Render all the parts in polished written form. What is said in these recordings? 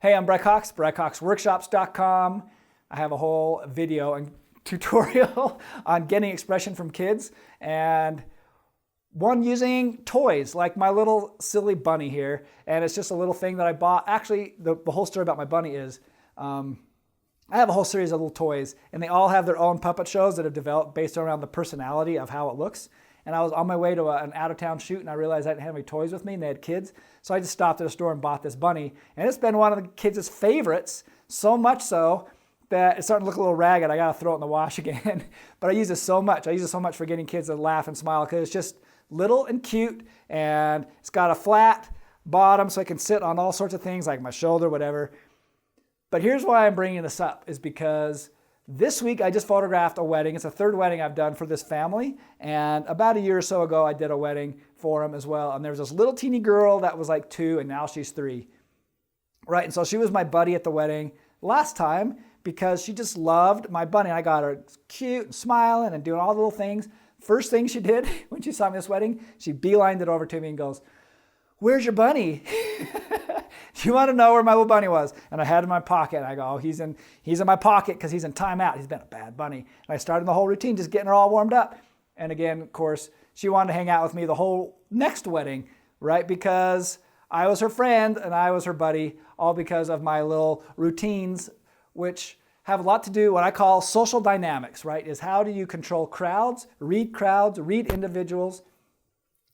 Hey, I'm BryCox, BryCoxWORKSHOPS.com. I have a whole video and tutorial on getting expression from kids, and one using toys like my little silly bunny here. And it's just a little thing that I bought. Actually, the whole story about my bunny is I have a whole series of little toys, and they all have their own puppet shows that have developed based around the personality of how it looks. And I was on my way to an out-of-town shoot, and I realized I didn't have any toys with me, and they had kids. So I just stopped at a store and bought this bunny. And it's been one of the kids' favorites, so much so that it's starting to look a little ragged. I got to throw it in the wash again. But I use it so much. I use it so much for getting kids to laugh and smile because it's just little and cute, and it's got a flat bottom so I can sit on all sorts of things like my shoulder, whatever. But here's why I'm bringing this up, is because this week I just photographed a wedding. It's the third wedding I've done for this family, and about a year or so ago I did a wedding for them as well. And there was this little teeny girl that was like 2 and now she's 3. Right, and so she was my buddy at the wedding last time because she just loved my bunny. I got her cute and smiling and doing all the little things. First thing she did when she saw me at this wedding, she beelined it over to me and goes, "Where's your bunny?" You want to know where my little bunny was? And I had it in my pocket. And I go, "Oh, he's in my pocket because he's in timeout. He's been a bad bunny." And I started the whole routine, just getting her all warmed up. And again, of course, she wanted to hang out with me the whole next wedding, right? Because I was her friend and I was her buddy, all because of my little routines, which have a lot to do what I call social dynamics, right? Is how do you control crowds, read individuals,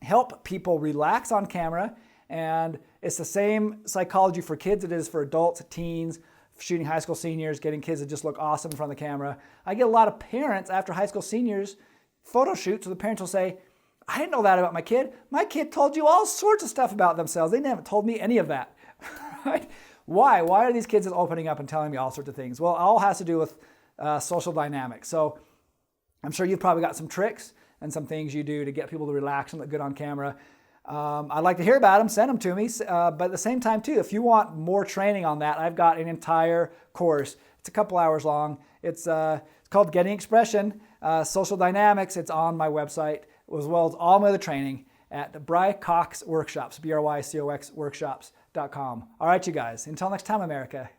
help people relax on camera. And it's the same psychology for kids it is for adults, teens, shooting high school seniors, getting kids to just look awesome in front of the camera. I get a lot of parents after high school seniors photo shoots, so the parents will say, "I didn't know that about my kid. My kid told you all sorts of stuff about themselves. They never told me any of that." Right? Why? Why are these kids just opening up and telling me all sorts of things? Well, it all has to do with social dynamics. So I'm sure you've probably got some tricks and some things you do to get people to relax and look good on camera. I'd like to hear about them. Send them to me. But at the same time, too, if you want more training on that, I've got an entire course. It's a couple hours long. It's called Getting Expression, Social Dynamics. It's on my website, as well as all my other training at BryCoxWORKSHOPS, BryCox Workshops.com. All right, you guys. Until next time, America.